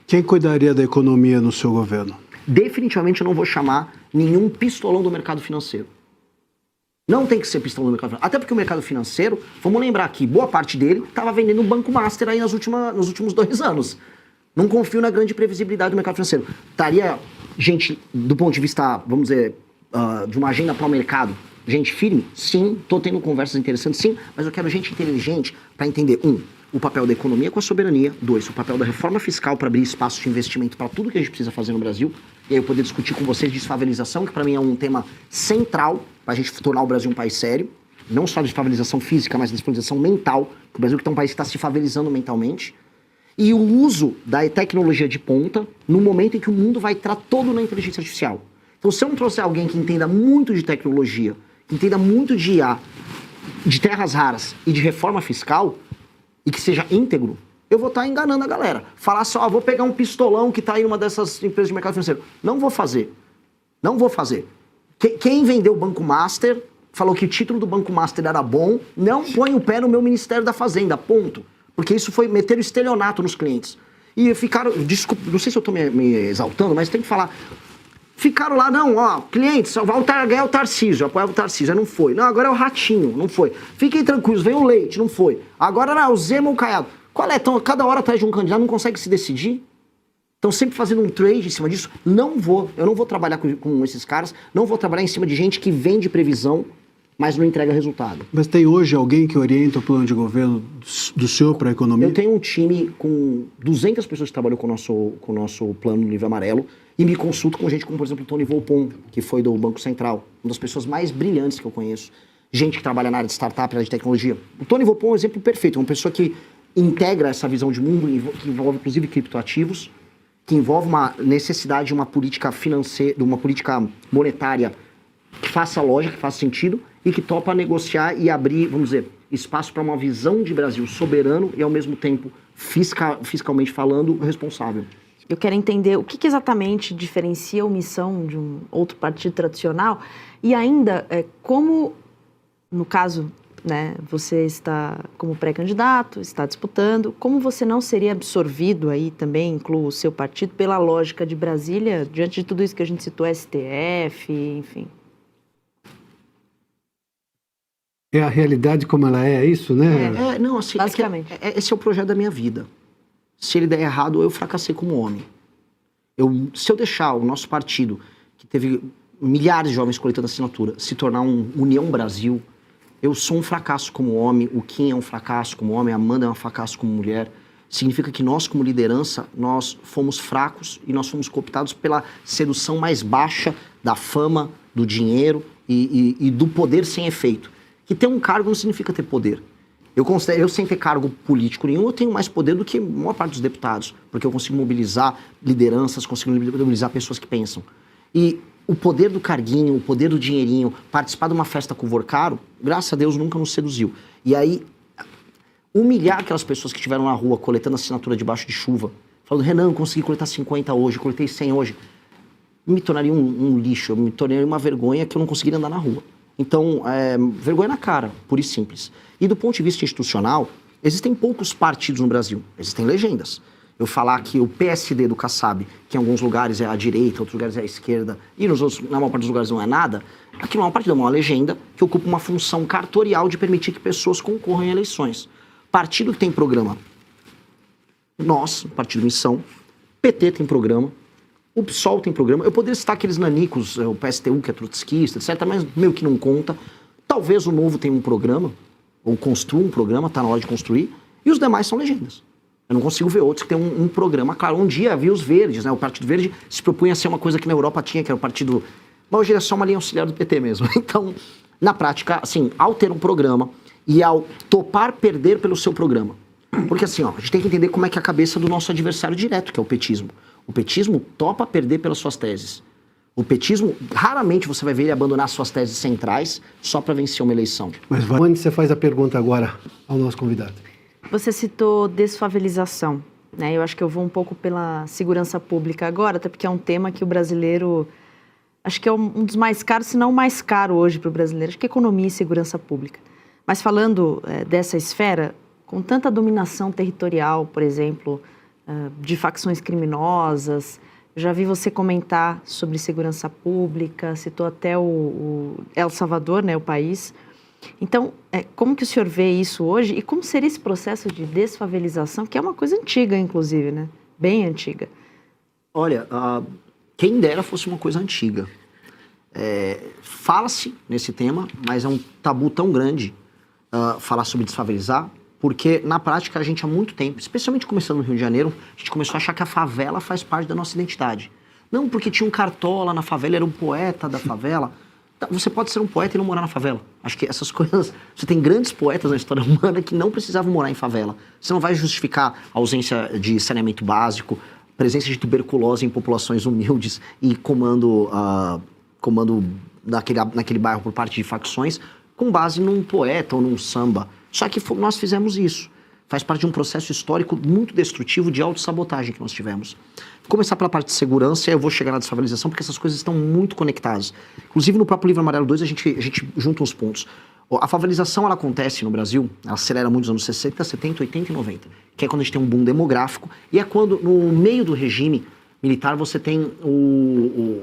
Quem cuidaria da economia no seu governo? Definitivamente eu não vou chamar nenhum pistolão do mercado financeiro. Não tem que ser pistolão do mercado financeiro. Até porque o mercado financeiro, vamos lembrar que boa parte dele estava vendendo um Banco Master aí nos últimos 2 anos. Não confio na grande previsibilidade do mercado financeiro. Estaria gente, do ponto de vista, vamos dizer, de uma agenda para o mercado, gente firme? Sim. Estou tendo conversas interessantes, sim. Mas eu quero gente inteligente para entender, o papel da economia com a soberania. 2, o papel da reforma fiscal para abrir espaço de investimento para tudo que a gente precisa fazer no Brasil. E aí eu poder discutir com vocês desfavelização, que para mim é um tema central para a gente tornar o Brasil um país sério. Não só de desfavelização física, mas de desfavelização mental. O Brasil que é um país que está se favelizando mentalmente. E o uso da tecnologia de ponta no momento em que o mundo vai estar todo na inteligência artificial. Então, se eu não trouxer alguém que entenda muito de tecnologia, que entenda muito de IA, de terras raras e de reforma fiscal, e que seja íntegro, eu vou estar enganando a galera. Falar só, vou pegar um pistolão que está aí numa dessas empresas de mercado financeiro. Não vou fazer. Não vou fazer. Quem vendeu o Banco Master, falou que o título do Banco Master era bom, não põe o pé no meu Ministério da Fazenda, ponto. Porque isso foi meter o estelionato nos clientes. E ficaram, desculpa, não sei se eu estou me exaltando, mas tem que falar. Ficaram lá, clientes, ganhar o Tarcísio, apoiava o Tarcísio, não foi. Não, agora é o Ratinho, não foi. Fiquem tranquilos, vem o Leite, não foi. Agora o Zema ou o Caiado. Qual é? Então, cada hora atrás de um candidato, não consegue se decidir? Estão sempre fazendo um trade em cima disso. Eu não vou trabalhar com esses caras, não vou trabalhar em cima de gente que vende previsão, mas não entrega resultado. Mas tem hoje alguém que orienta o plano de governo do senhor para a economia? Eu tenho um time com 200 pessoas que trabalham com o nosso plano no Livro Amarelo e me consulto com gente como, por exemplo, o Tony Volpon, que foi do Banco Central, uma das pessoas mais brilhantes que eu conheço. Gente que trabalha na área de startup, na área de tecnologia. O Tony Volpon é um exemplo perfeito, uma pessoa que integra essa visão de mundo, que envolve inclusive criptoativos, que envolve uma necessidade de uma política financeira, de uma política monetária que faça lógica, que faça sentido e que topa negociar e abrir, vamos dizer, espaço para uma visão de Brasil soberano e ao mesmo tempo fiscalmente falando responsável. Eu quero entender o que exatamente diferencia a omissão de um outro partido tradicional e ainda como, no caso, né, você está como pré-candidato, está disputando, como você não seria absorvido aí também, incluo o seu partido, pela lógica de Brasília, diante de tudo isso que a gente citou, STF, enfim. É a realidade como ela é isso, né? Não, assim, basicamente. Esse é o projeto da minha vida. Se ele der errado, eu fracassei como homem. Se eu deixar o nosso partido, que teve milhares de jovens coletando assinatura, se tornar um União Brasil, eu sou um fracasso como homem, o Kim é um fracasso como homem, a Amanda é um fracasso como mulher. Significa que nós, como liderança, nós fomos fracos e nós fomos cooptados pela sedução mais baixa da fama, do dinheiro e do poder sem efeito. Que ter um cargo não significa ter poder. Eu sem ter cargo político nenhum, eu tenho mais poder do que a maior parte dos deputados, porque eu consigo mobilizar lideranças, consigo mobilizar pessoas que pensam. E o poder do carguinho, o poder do dinheirinho, participar de uma festa com o Vorcaro, graças a Deus nunca nos seduziu. E aí, humilhar aquelas pessoas que estiveram na rua coletando assinatura debaixo de chuva, falando, Renan, eu consegui coletar 50 hoje, coletei 100 hoje, me tornaria um lixo, eu me tornaria uma vergonha que eu não conseguiria andar na rua. Então, vergonha na cara, pura e simples. E do ponto de vista institucional, existem poucos partidos no Brasil, existem legendas. Eu falar que o PSD do Kassab, que em alguns lugares é a direita, em outros lugares é a esquerda, e nos outros, na maior parte dos lugares não é nada, aqui não é um partido, é uma legenda que ocupa uma função cartorial de permitir que pessoas concorram em eleições. Partido que tem programa, nós, Partido Missão, PT tem programa, o PSOL tem programa, eu poderia citar aqueles nanicos, o PSTU, que é trotskista, etc., mas meio que não conta. Talvez o Novo tenha um programa, ou construa um programa, está na hora de construir, e os demais são legendas. Eu não consigo ver outros que têm um programa. Claro, um dia havia os verdes, né? O Partido Verde se propunha a ser uma coisa que na Europa tinha, que era o partido... Mas hoje é só uma linha auxiliar do PT mesmo. Então, na prática, assim, ao ter um programa e ao topar perder pelo seu programa. Porque assim, a gente tem que entender como é que é a cabeça do nosso adversário direto, que é o petismo. O petismo topa perder pelas suas teses. O petismo, raramente você vai ver ele abandonar suas teses centrais só para vencer uma eleição. Mas onde você faz a pergunta agora ao nosso convidado? Você citou desfavelização, né? Eu acho que eu vou um pouco pela segurança pública agora, até porque é um tema que o brasileiro, acho que é um dos mais caros, se não o mais caro hoje para o brasileiro, acho que é economia e segurança pública. Mas falando dessa esfera, com tanta dominação territorial, por exemplo, de facções criminosas. Já vi você comentar sobre segurança pública, citou até o El Salvador, né, o país. Então, como que o senhor vê isso hoje e como seria esse processo de desfavelização, que é uma coisa antiga, inclusive, né? Bem antiga. Olha, quem dera fosse uma coisa antiga. Fala-se nesse tema, mas é um tabu tão grande falar sobre desfavelizar, porque na prática a gente há muito tempo, especialmente começando no Rio de Janeiro, a gente começou a achar que a favela faz parte da nossa identidade. Não porque tinha um cartola na favela, era um poeta da favela. Você pode ser um poeta e não morar na favela. Acho que essas coisas... Você tem grandes poetas na história humana que não precisavam morar em favela. Você não vai justificar a ausência de saneamento básico, presença de tuberculose em populações humildes e comando naquele bairro por parte de facções com base num poeta ou num samba. Só que nós fizemos isso. Faz parte de um processo histórico muito destrutivo de autossabotagem que nós tivemos. Vou começar pela parte de segurança e eu vou chegar na desfavelização, porque essas coisas estão muito conectadas. Inclusive, no próprio Livro Amarelo 2, a gente junta uns pontos. A favelização, ela acontece no Brasil, ela acelera muito nos anos 60, 70, 80 e 90, que é quando a gente tem um boom demográfico, e é quando, no meio do regime militar, você tem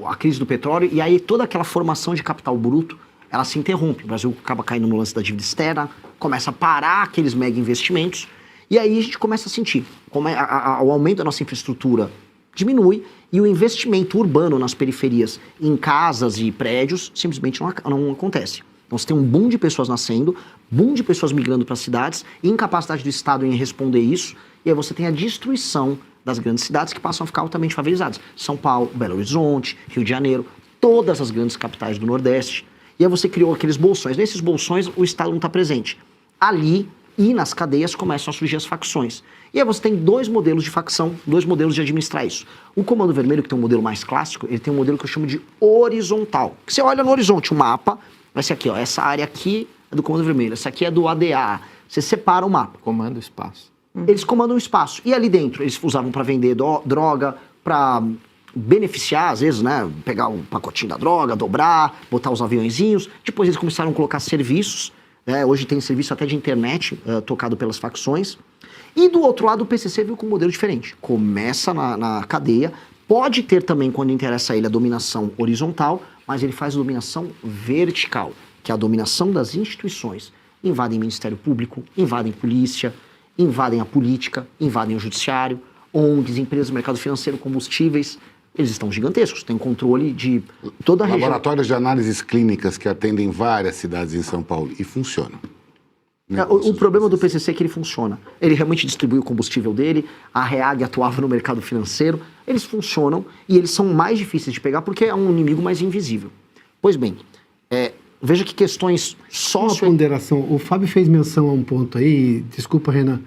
a crise do petróleo, e aí toda aquela formação de capital bruto, ela se interrompe. O Brasil acaba caindo no lance da dívida externa, começa a parar aqueles mega investimentos, e aí a gente começa a sentir como o aumento da nossa infraestrutura diminui e o investimento urbano nas periferias, em casas e prédios, simplesmente não acontece. Então você tem um boom de pessoas nascendo, boom de pessoas migrando para as cidades, incapacidade do Estado em responder isso, e aí você tem a destruição das grandes cidades que passam a ficar altamente favelizadas. São Paulo, Belo Horizonte, Rio de Janeiro, todas as grandes capitais do Nordeste. E aí você criou aqueles bolsões. Nesses bolsões o Estado não está presente. Ali e nas cadeias começam a surgir as facções. E aí você tem dois modelos de facção, dois modelos de administrar isso. O Comando Vermelho, que tem um modelo mais clássico, ele tem um modelo que eu chamo de horizontal. Você olha no horizonte o mapa, vai ser aqui, ó, essa área aqui é do Comando Vermelho, essa aqui é do ADA. Você separa o mapa. Comanda o espaço. Eles comandam o espaço. E ali dentro, eles usavam para vender droga, para beneficiar, às vezes, né? Pegar um pacotinho da droga, dobrar, botar os aviõezinhos. Depois eles começaram a colocar serviços. Hoje tem serviço até de internet tocado pelas facções. E do outro lado, o PCC veio com um modelo diferente. Começa na cadeia. Pode ter também, quando interessa a ele, a dominação horizontal, mas ele faz a dominação vertical, que é a dominação das instituições. Invadem o Ministério Público, invadem polícia, invadem a política, invadem o judiciário, ONGs, empresas do mercado financeiro, combustíveis. Eles estão gigantescos, têm controle de toda a região. Laboratórios de análises clínicas que atendem várias cidades em São Paulo e funcionam. O problema do PCC é que ele funciona. Ele realmente distribui o combustível dele, a REAG atuava no mercado financeiro, eles funcionam e eles são mais difíceis de pegar porque é um inimigo mais invisível. Pois bem, veja que questões Uma ponderação. O Fábio fez menção a um ponto aí, desculpa, Renan,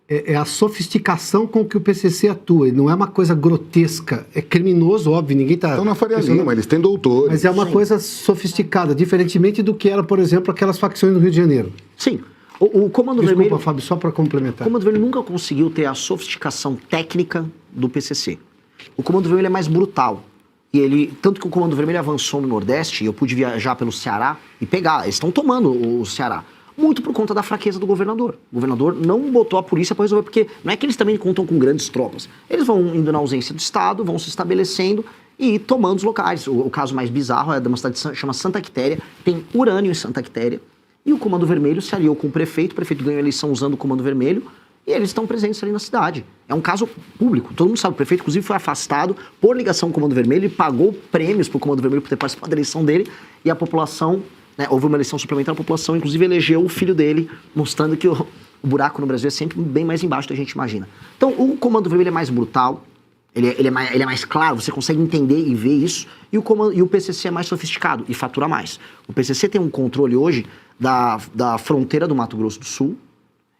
é a sofisticação com que o PCC atua. Não é uma coisa grotesca. É criminoso, óbvio, ninguém está... Então na Faria Lima, eles têm doutores. Mas é uma coisa sofisticada, diferentemente do que era, por exemplo, aquelas facções do Rio de Janeiro. Sim. O Comando Desculpa, Vermelho... Fábio, só para complementar. O Comando Vermelho nunca conseguiu ter a sofisticação técnica do PCC. O Comando Vermelho é mais brutal. Tanto que o Comando Vermelho avançou no Nordeste, e eu pude viajar pelo Ceará e pegar. Eles estão tomando o Ceará. Muito por conta da fraqueza do governador. O governador não botou a polícia para resolver, porque não é que eles também contam com grandes tropas. Eles vão indo na ausência do Estado, vão se estabelecendo e tomando os locais. O caso mais bizarro é de uma cidade que chama Santa Quitéria, tem urânio em Santa Quitéria, e o Comando Vermelho se aliou com o prefeito ganhou a eleição usando o Comando Vermelho, e eles estão presentes ali na cidade. É um caso público, todo mundo sabe, o prefeito inclusive foi afastado por ligação com o Comando Vermelho e pagou prêmios para o Comando Vermelho por ter participado da eleição dele, e a população... houve uma eleição suplementar, a população inclusive elegeu o filho dele, mostrando que o buraco no Brasil é sempre bem mais embaixo do que a gente imagina. Então o Comando Vermelho é mais brutal, ele é mais claro, você consegue entender e ver isso, e o PCC é mais sofisticado e fatura mais. O PCC tem um controle hoje da fronteira do Mato Grosso do Sul,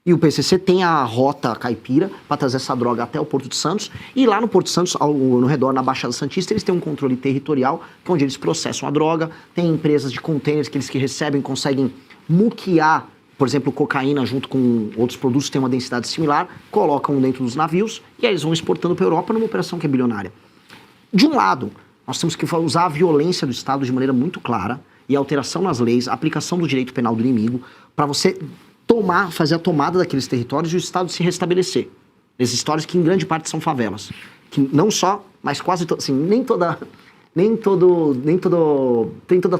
e o PCC tem a rota caipira para trazer essa droga até o Porto de Santos. E lá no Porto de Santos, no redor, na Baixada Santista, eles têm um controle territorial, que é onde eles processam a droga. Tem empresas de containers que eles recebem, conseguem muquear, por exemplo, cocaína junto com outros produtos que têm uma densidade similar, colocam dentro dos navios e aí eles vão exportando para a Europa numa operação que é bilionária. De um lado, nós temos que usar a violência do Estado de maneira muito clara e a alteração nas leis, a aplicação do direito penal do inimigo, para você fazer a tomada daqueles territórios e o Estado se restabelecer. Nesses histórias que em grande parte são favelas. Que não só, mas quase assim, nem toda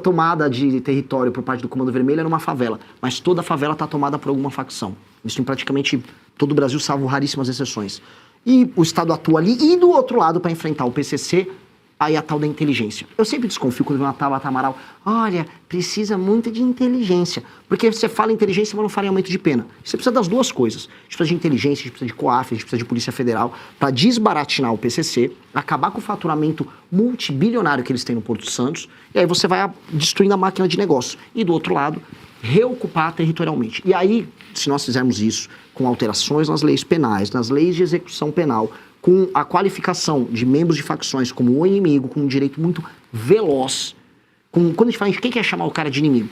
tomada de território por parte do Comando Vermelho era uma favela, mas toda favela está tomada por alguma facção. Isso em praticamente todo o Brasil, salvo raríssimas exceções. E o Estado atua ali, e do outro lado, para enfrentar o PCC, aí a tal da inteligência. Eu sempre desconfio quando vem uma Tabata Amaral, olha, precisa muito de inteligência. Porque você fala inteligência, mas não fala em aumento de pena. Você precisa das duas coisas. A gente precisa de inteligência, a gente precisa de COAF, a gente precisa de Polícia Federal, para desbaratinar o PCC, acabar com o faturamento multibilionário que eles têm no Porto Santos, e aí você vai destruindo a máquina de negócio. E do outro lado, reocupar territorialmente. E aí, se nós fizermos isso com alterações nas leis penais, nas leis de execução penal, com a qualificação de membros de facções como o inimigo, com um direito muito veloz. Quando a gente fala, quem quer chamar o cara de inimigo?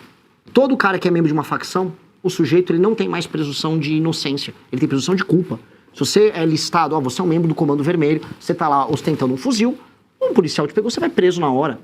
Todo cara que é membro de uma facção, o sujeito ele não tem mais presunção de inocência, ele tem presunção de culpa. Se você é listado, você é um membro do Comando Vermelho, você tá lá ostentando um fuzil, um policial te pegou, você vai preso na hora.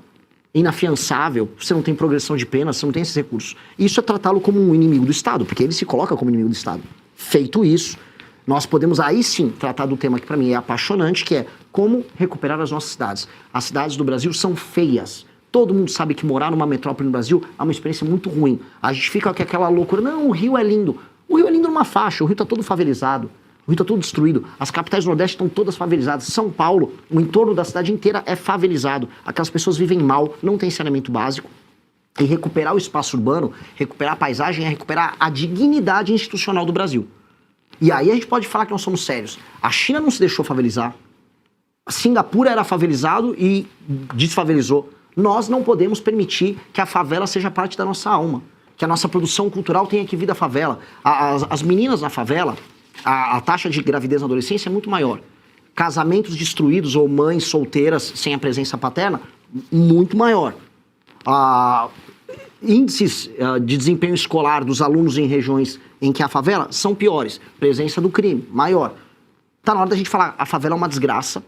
Inafiançável, você não tem progressão de pena, você não tem esses recursos. Isso é tratá-lo como um inimigo do Estado, porque ele se coloca como inimigo do Estado. Feito isso, nós podemos aí sim tratar do tema que para mim é apaixonante, que é como recuperar as nossas cidades. As cidades do Brasil são feias. Todo mundo sabe que morar numa metrópole no Brasil é uma experiência muito ruim. A gente fica com aquela loucura, não, o Rio é lindo. O Rio é lindo numa faixa, o Rio está todo favelizado. O Rio está todo destruído. As capitais do Nordeste estão todas favelizadas. São Paulo, o entorno da cidade inteira é favelizado. Aquelas pessoas vivem mal, não tem saneamento básico. E recuperar o espaço urbano, recuperar a paisagem, é recuperar a dignidade institucional do Brasil. E aí a gente pode falar que nós somos sérios. A China não se deixou favelizar. A Singapura era favelizado e desfavelizou. Nós não podemos permitir que a favela seja parte da nossa alma. Que a nossa produção cultural tenha que vir da favela. As meninas na favela, a taxa de gravidez na adolescência é muito maior. Casamentos destruídos ou mães solteiras sem a presença paterna, muito maior. Índices de desempenho escolar dos alunos em regiões em que há favela são piores. Presença do crime, maior. Tá na hora da gente falar, a favela é uma desgraça.